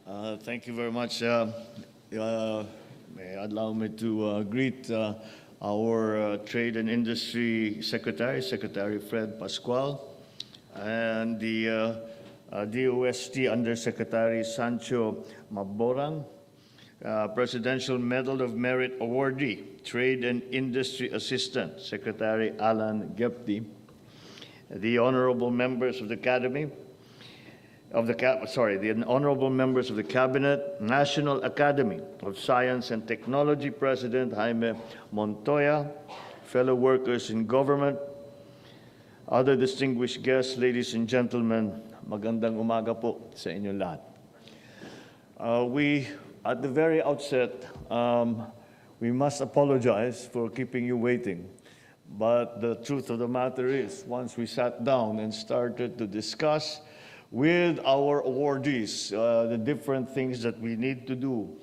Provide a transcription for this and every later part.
Thank you very much. May allow me to greet our Trade and Industry Secretary, Secretary Fred Pascual, and the DOST Undersecretary Sancho Maborang, Presidential Medal of Merit awardee, Trade and Industry Assistant, Secretary Allan Gepty, the honorable members of the Academy, the honorable members of the Cabinet, National Academy of Science and Technology President Jaime Montoya, fellow workers in government, other distinguished guests, ladies and gentlemen, magandang umaga po sa inyong lahat. At the very outset, we must apologize for keeping you waiting. But the truth of the matter is, once we sat down and started to discuss with our awardees the different things that we need to do,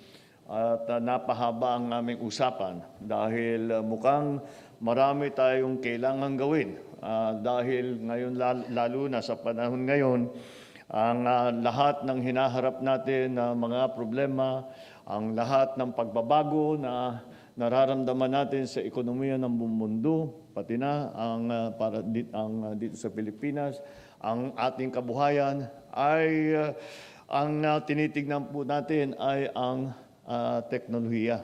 at napahaba ang aming usapan dahil mukhang marami tayong kailangan gawin. Dahil ngayon, lalo na sa panahon ngayon, ang lahat ng hinaharap natin na mga problema, ang lahat ng pagbabago na nararamdaman natin sa ekonomiya ng buong mundo, pati na dito sa Pilipinas, ang ating kabuhayan ay ang tinitignan po natin ay ang teknolohiya.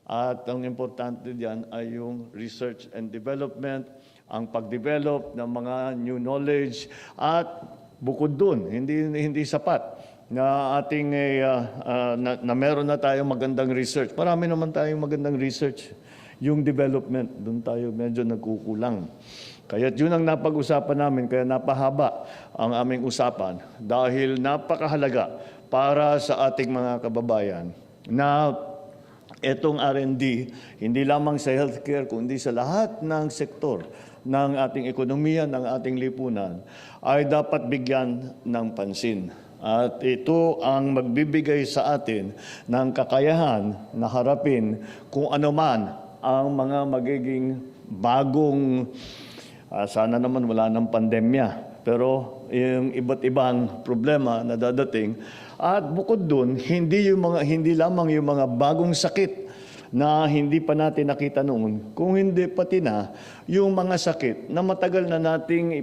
At ang importante diyan ay yung research and development, ang pag-develop ng mga new knowledge, at bukod dun, hindi sapat na ating na meron na tayong magandang research. Marami naman tayong magandang research. Yung development, doon tayo medyo nagkukulang. Kaya yun ang napag-usapan namin, kaya napahaba ang aming usapan dahil napakahalaga para sa ating mga kababayan na itong R&D, hindi lamang sa healthcare, kundi sa lahat ng sektor ng ating ekonomiya, ng ating lipunan, ay dapat bigyan ng pansin. At ito ang magbibigay sa atin ng kakayahan na harapin kung ano man ang mga magiging bagong, sana naman wala ng pandemya, pero yung iba't ibang problema na dadating. At bukod dun, hindi lamang yung mga bagong sakit na hindi pa natin nakita noon, kung hindi pati na yung mga sakit na matagal na nating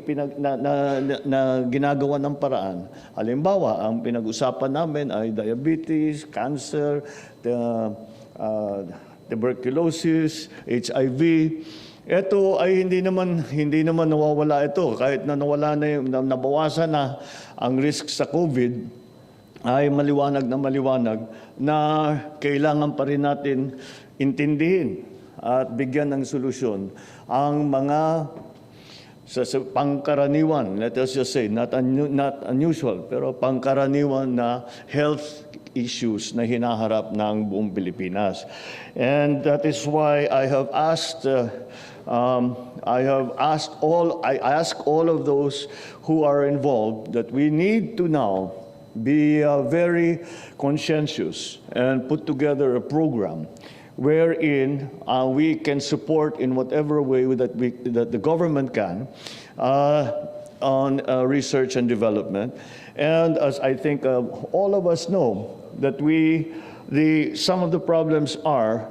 na ginagawa ng paraan. Halimbawa, ang pinag-usapan namin ay diabetes, cancer, tuberculosis, HIV. Ito ay hindi naman nawawala ito. Kahit na nabawasan na ang risk sa COVID, ay maliwanag na kailangan pa rin natin intindihin at bigyan ng solusyon ang mga sa pangkaraniwan, let us just say, not unusual, pero pangkaraniwan na health issues na hinaharap ng buong Pilipinas. And that is why I ask all of those who are involved that we need to now be very conscientious and put together a program wherein we can support in whatever way that the government can on research and development. And as I think all of us know, that some of the problems are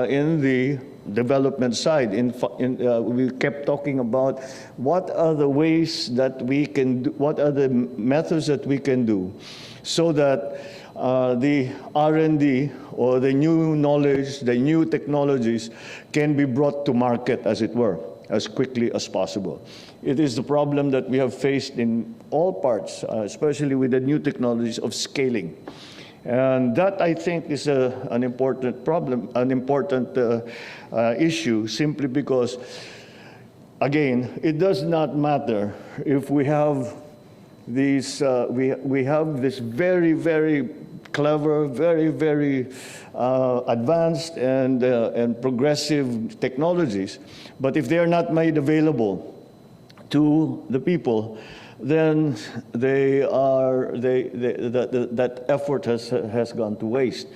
in the development side. We kept talking about what are the ways that we can do, what are the methods that we can do so that the R&D or the new knowledge, the new technologies can be brought to market, as it were, as quickly as possible. It is the problem that we have faced in all parts, especially with the new technologies of scaling. And that, I think, is an important problem, an important issue, simply because, again, it does not matter if we have these, we have this very, very clever, very, very advanced and progressive technologies, but if they are not made available to the people, then that effort has gone to waste.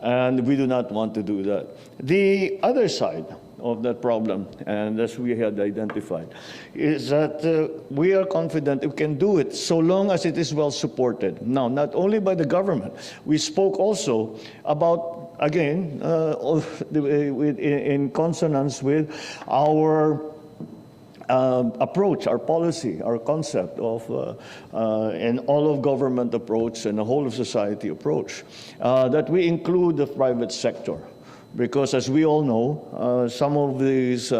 And we do not want to do that. The other side of that problem, and as we had identified, is that we are confident we can do it so long as it is well supported. Now, not only by the government, we spoke also about, again, in consonance with our approach, our policy, our concept of an all-of-government approach and a whole-of-society approach, that we include the private sector. Because as we all know, some of these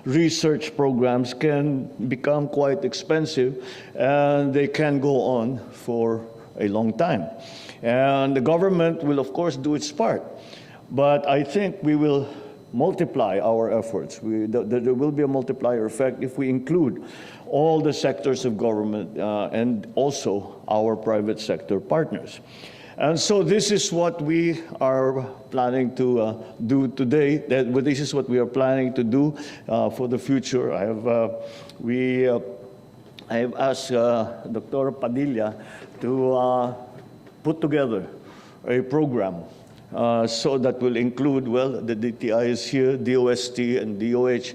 research programs can become quite expensive, and they can go on for a long time. And the government will, of course, do its part. But I think we will multiply our efforts. There will be a multiplier effect if we include all the sectors of government and also our private sector partners. And so this is what we are planning to do today. This is what we are planning to do for the future. I have asked Dr. Padilla to put together a program so that will include, well, the DTI is here, DOST and DOH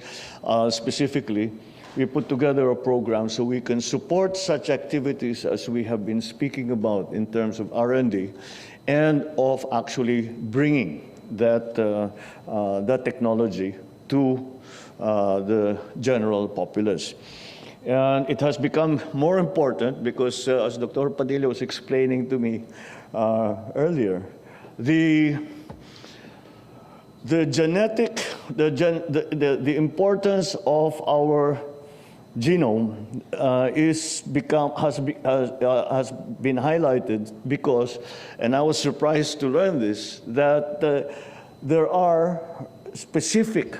specifically. We put together a program so we can support such activities as we have been speaking about in terms of R&D and of actually bringing that technology to the general populace. And it has become more important because, as Dr. Padilla was explaining to me earlier, the importance of our genome has been highlighted because, and I was surprised to learn this, that there are specific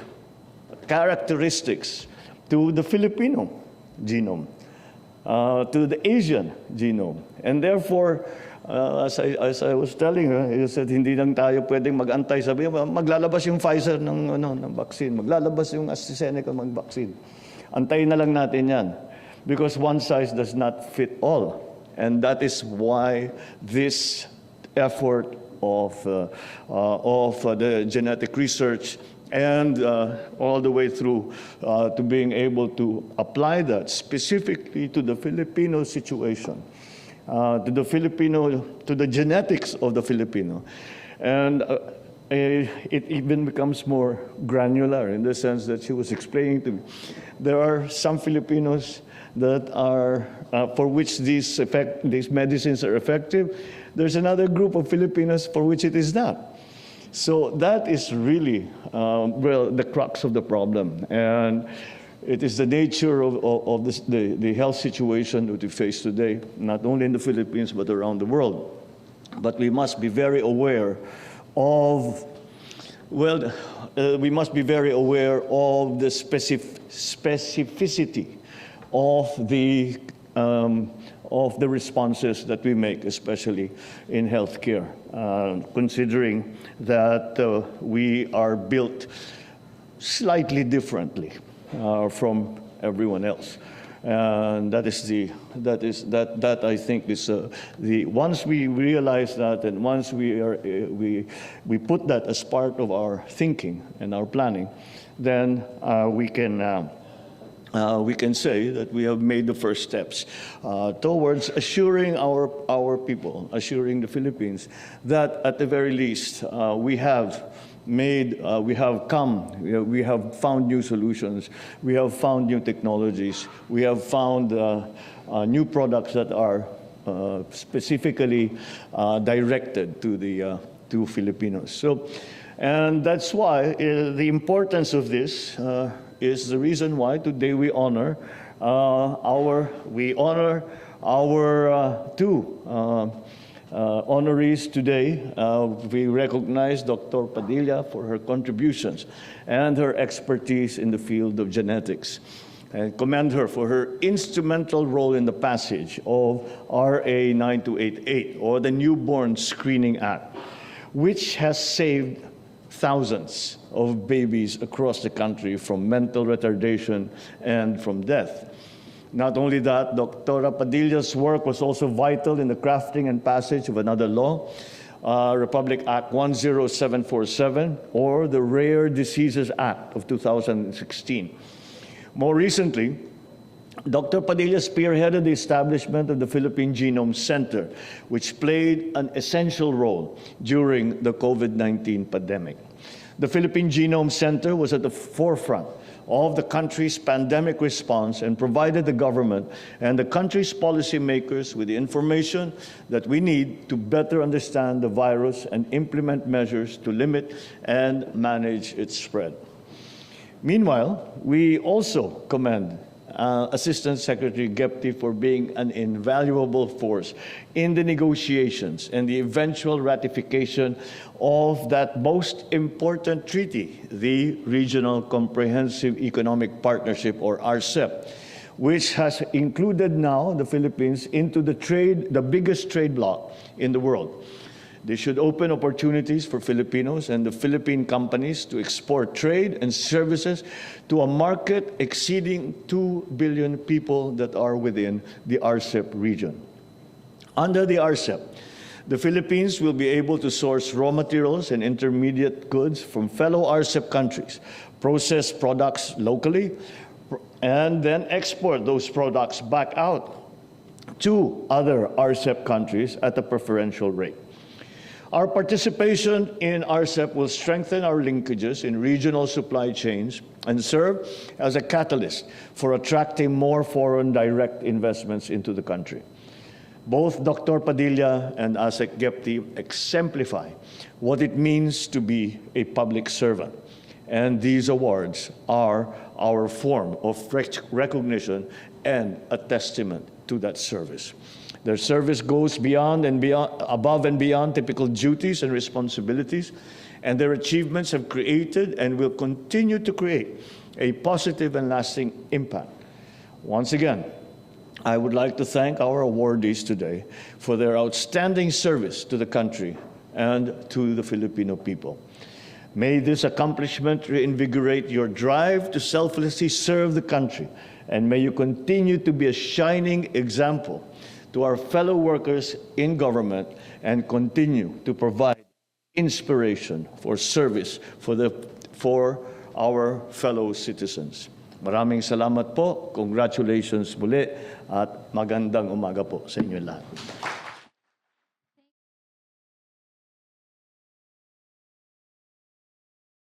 characteristics to the Filipino genome, to the Asian genome, and therefore, as I was telling her, he said, hindi lang tayo pwedeng mag-antay. Sabi, maglalabas yung Pfizer ng vaccine, maglalabas yung AstraZeneca ng vaccine. Antayin na lang natin yan. Because one size does not fit all. And that is why this effort of the genetic research and all the way through to being able to apply that specifically to the Filipino situation, to the genetics of the Filipino. And it even becomes more granular in the sense that she was explaining to me. There are some Filipinos that are, for which these medicines are effective. There's another group of Filipinos for which it is not. So that is really, well, the crux of the problem. And it is the nature of the health situation that we face today, not only in the Philippines, but around the world. But we must be very aware of, well, we must be very aware of the specificity of the responses that we make, especially in healthcare, considering that we are built slightly differently from everyone else. And that I think is once we realize that, and once we put that as part of our thinking and our planning, then we can say that we have made the first steps towards assuring our people, assuring the Philippines that at the very least we have found new solutions, we have found new technologies, we have found new products that are specifically directed to Filipinos. So, and that's why the importance of this is the reason why today we honor our two honorees today. We recognize Dr. Padilla for her contributions and her expertise in the field of genetics, and commend her for her instrumental role in the passage of RA 9288, or the Newborn Screening Act, which has saved thousands of babies across the country from mental retardation and from death. Not only that, Dr. Padilla's work was also vital in the crafting and passage of another law, Republic Act 10747, or the Rare Diseases Act of 2016. More recently, Dr. Padilla spearheaded the establishment of the Philippine Genome Center, which played an essential role during the COVID-19 pandemic. The Philippine Genome Center was at the forefront of the country's pandemic response and provided the government and the country's policymakers with the information that we need to better understand the virus and implement measures to limit and manage its spread. Meanwhile, we also commend Assistant Secretary Gepty for being an invaluable force in the negotiations and the eventual ratification of that most important treaty, the Regional Comprehensive Economic Partnership, or RCEP, which has included now the Philippines into the biggest trade bloc in the world. This should open opportunities for Filipinos and the Philippine companies to export trade and services to a market exceeding 2 billion people that are within the RCEP region. Under the RCEP, the Philippines will be able to source raw materials and intermediate goods from fellow RCEP countries, process products locally, and then export those products back out to other RCEP countries at a preferential rate. Our participation in RCEP will strengthen our linkages in regional supply chains and serve as a catalyst for attracting more foreign direct investments into the country. Both Dr. Padilla and ASEC Gepty exemplify what it means to be a public servant, and these awards are our form of recognition and a testament to that service. Their service goes above and beyond typical duties and responsibilities, and their achievements have created and will continue to create a positive and lasting impact. Once again, I would like to thank our awardees today for their outstanding service to the country and to the Filipino people. May this accomplishment reinvigorate your drive to selflessly serve the country, and may you continue to be a shining example to our fellow workers in government and continue to provide inspiration for service for our fellow citizens. Maraming salamat po. Congratulations muli at magandang umaga po sa inyo lahat.